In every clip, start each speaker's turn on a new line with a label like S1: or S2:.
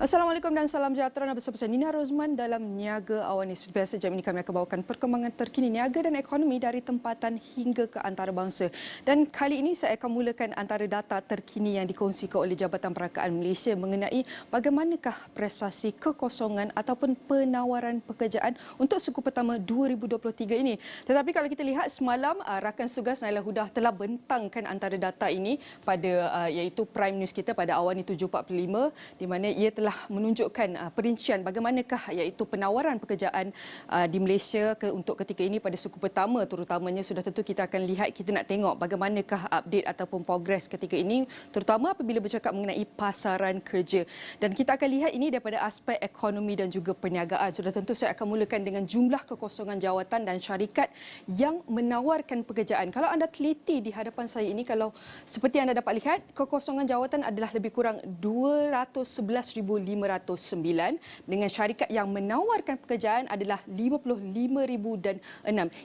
S1: Assalamualaikum dan salam sejahtera bersama saya Nina Rozman dalam Niaga Awan ini. Seperti biasa, jam ini kami akan bawakan perkembangan terkini niaga dan ekonomi dari tempatan hingga ke antarabangsa. Dan kali ini saya akan mulakan antara data terkini yang dikongsikan oleh Jabatan Perakaan Malaysia mengenai bagaimanakah prestasi kekosongan ataupun penawaran pekerjaan untuk suku pertama 2023 ini. Tetapi kalau kita lihat semalam, rakan tugas Naila Huda telah bentangkan antara data ini pada iaitu Prime News kita pada Awan ini 7.45 di mana ia telah menunjukkan perincian bagaimanakah iaitu penawaran pekerjaan di Malaysia untuk ketika ini pada suku pertama terutamanya. Sudah tentu kita akan lihat, kita nak tengok bagaimanakah update ataupun progres ketika ini terutama apabila bercakap mengenai pasaran kerja. Dan kita akan lihat ini daripada aspek ekonomi dan juga perniagaan. Sudah tentu saya akan mulakan dengan jumlah kekosongan jawatan dan syarikat yang menawarkan pekerjaan. Kalau anda teliti di hadapan saya ini, kalau seperti anda dapat lihat, kekosongan jawatan adalah lebih kurang 211,509 dengan syarikat yang menawarkan pekerjaan adalah 55,006.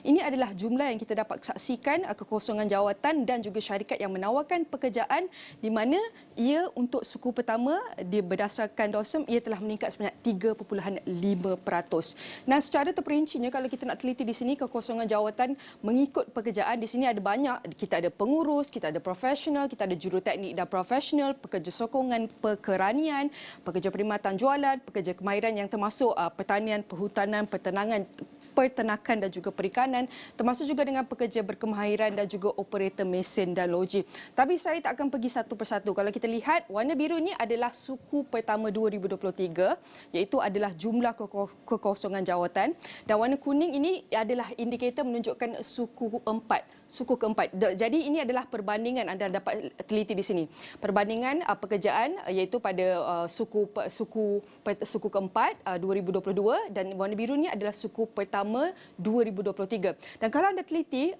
S1: Ini adalah jumlah yang kita dapat saksikan kekosongan jawatan dan juga syarikat yang menawarkan pekerjaan di mana ia untuk suku pertama berdasarkan DOSM ia telah meningkat sebanyak 3.5%. Dan secara terperincinya kalau kita nak teliti di sini kekosongan jawatan mengikut pekerjaan di sini ada banyak. Kita ada pengurus, kita ada profesional, kita ada juruteknik dan profesional, pekerja sokongan, pekeranian, pekerja perkhidmatan jualan, pekerja kemahiran yang termasuk pertanian, perhutanan, peternakan dan juga perikanan, termasuk juga dengan pekerja berkemahiran dan juga operator mesin dan logik. Tapi saya tak akan pergi satu persatu. Kalau kita lihat, warna biru ini adalah suku pertama 2023, iaitu adalah jumlah kekosongan jawatan, dan warna kuning ini adalah indikator menunjukkan suku keempat. Jadi ini adalah perbandingan, anda dapat teliti di sini. Perbandingan pekerjaan iaitu pada suku keempat 2022 dan warna biru ini adalah suku pertama 2023. Dan kalau anda teliti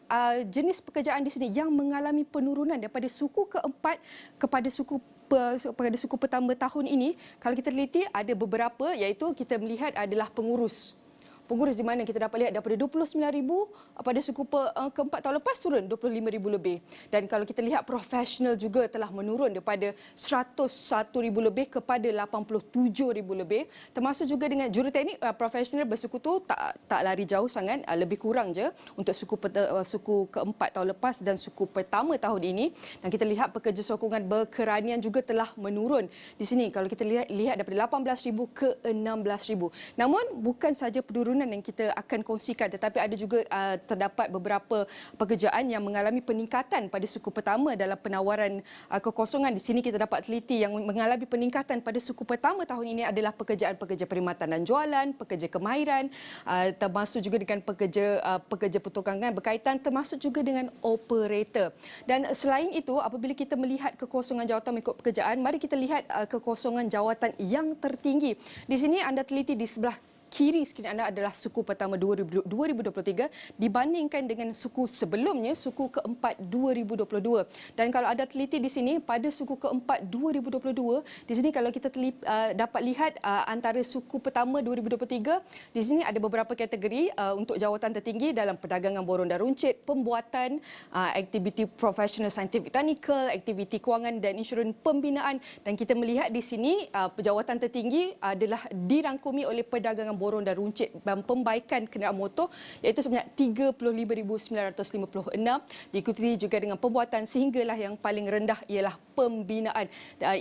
S1: jenis pekerjaan di sini yang mengalami penurunan daripada suku keempat kepada suku pertama tahun ini, kalau kita teliti ada beberapa, iaitu kita melihat adalah pengurus di mana kita dapat lihat daripada 29,000 pada suku keempat tahun lepas turun 25,000 lebih. Dan kalau kita lihat profesional juga telah menurun daripada 101,000 lebih kepada 87,000 lebih. Termasuk juga dengan juruteknik profesional bersuku tu tak lari jauh sangat, lebih kurang je untuk suku keempat tahun lepas dan suku pertama tahun ini. Dan kita lihat pekerja sokongan berkeranian juga telah menurun. Di sini kalau kita lihat daripada 18,000 ke 16,000. Namun bukan saja penurunan yang kita akan kongsikan, tetapi ada juga terdapat beberapa pekerjaan yang mengalami peningkatan pada suku pertama dalam penawaran kekosongan. Di sini kita dapat teliti yang mengalami peningkatan pada suku pertama tahun ini adalah pekerjaan-pekerja perkhidmatan dan jualan, pekerja kemahiran, termasuk juga dengan pekerja pertukangan berkaitan, termasuk juga dengan operator. Dan selain itu, apabila kita melihat kekosongan jawatan mengikut pekerjaan, mari kita lihat kekosongan jawatan yang tertinggi. Di sini anda teliti di sebelah kiri skrin anda adalah suku pertama 2023 dibandingkan dengan suku sebelumnya, suku keempat 2022. Dan kalau ada teliti di sini pada suku keempat 2022, di sini kalau kita dapat lihat antara suku pertama 2023, di sini ada beberapa kategori untuk jawatan tertinggi dalam perdagangan borong dan runcit, pembuatan, aktiviti profesional saintifik teknikal, aktiviti kewangan dan insurans pembinaan. Dan kita melihat di sini jawatan tertinggi adalah dirangkumi oleh perdagangan borong dan runcit dan pembaikan kenderaan motor, iaitu sebanyak 35,956, diikuti juga dengan pembuatan, sehinggalah yang paling rendah ialah pembinaan.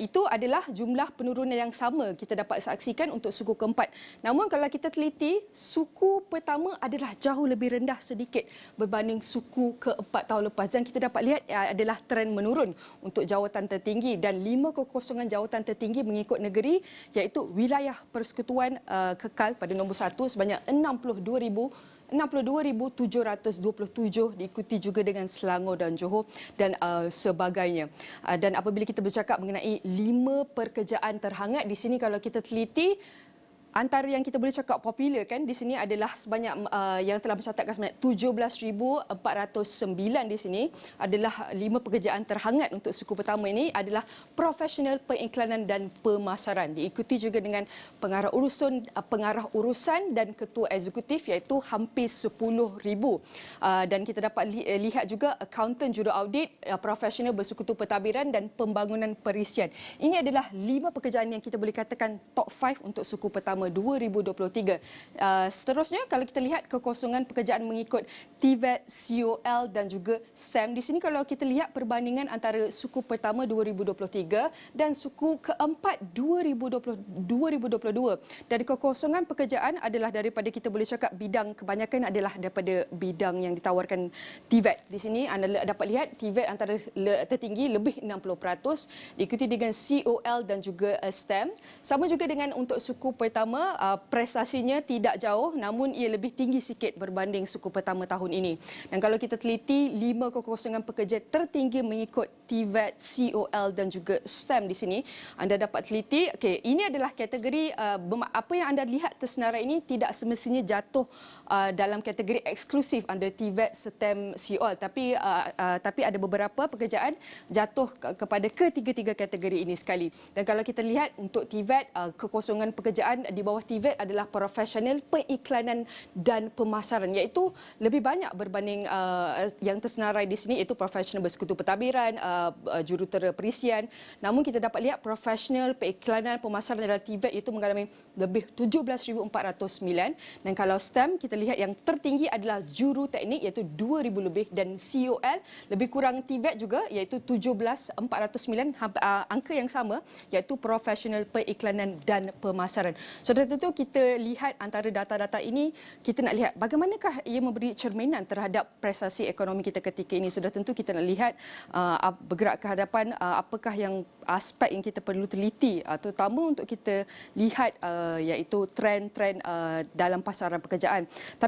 S1: Itu adalah jumlah penurunan yang sama kita dapat saksikan untuk suku keempat. Namun kalau kita teliti, suku pertama adalah jauh lebih rendah sedikit berbanding suku keempat tahun lepas, dan kita dapat lihat adalah trend menurun untuk jawatan tertinggi, dan 5 kekosongan jawatan tertinggi mengikut negeri, iaitu wilayah persekutuan kekal pada nombor 1 sebanyak 62,727, diikuti juga dengan Selangor dan Johor dan sebagainya. Dan apabila kita bercakap mengenai 5 pekerjaan terhangat, di sini kalau kita teliti antara yang kita boleh cakap popular kan di sini adalah sebanyak yang telah mencatatkan sebanyak 17,409 di sini adalah 5 pekerjaan terhangat untuk suku pertama ini adalah profesional periklanan dan pemasaran. Diikuti juga dengan pengarah urusan dan ketua eksekutif iaitu hampir 10,000. Dan kita dapat lihat juga akaunten juraaudit, profesional bersekutu pentadbiran dan pembangunan perisian. Ini adalah 5 pekerjaan yang kita boleh katakan top 5 untuk suku pertama 2023. Seterusnya kalau kita lihat kekosongan pekerjaan mengikut TVET, COL dan juga STEM. Di sini kalau kita lihat perbandingan antara suku pertama 2023 dan suku keempat 2022. Dari kekosongan pekerjaan adalah daripada kita boleh cakap bidang kebanyakan adalah daripada bidang yang ditawarkan TVET. Di sini anda dapat lihat TVET antara tertinggi lebih 60%, diikuti dengan COL dan juga STEM. Sama juga dengan untuk suku pertama, prestasinya tidak jauh namun ia lebih tinggi sikit berbanding suku pertama tahun ini. Dan kalau kita teliti 5 kekosongan pekerja tertinggi mengikut TVET, COL dan juga STEM di sini, anda dapat teliti, okey, ini adalah kategori apa yang anda lihat tersenarai ini tidak semestinya jatuh dalam kategori eksklusif under TVET, STEM, COL, tapi ada beberapa pekerjaan jatuh kepada ketiga-tiga kategori ini sekali. Dan kalau kita lihat untuk TVET, kekosongan pekerjaan di bawah TVET adalah profesional periklanan dan pemasaran, iaitu lebih banyak berbanding yang tersenarai di sini iaitu profesional bersekutu pentadbiran, jurutera perisian. Namun kita dapat lihat profesional periklanan pemasaran dalam TVET itu mengalami lebih 17,409, dan kalau STEM kita lihat yang tertinggi adalah juru teknik iaitu 2,000 lebih, dan COL lebih kurang TVET juga iaitu 17,409, angka yang sama iaitu profesional periklanan dan pemasaran. Sudah tentu kita lihat antara data-data ini, kita nak lihat bagaimanakah ia memberi cerminan terhadap prestasi ekonomi kita ketika ini. Sudah tentu kita nak lihat bergerak ke hadapan apakah yang aspek yang kita perlu teliti, terutama untuk kita lihat iaitu trend-trend dalam pasaran pekerjaan.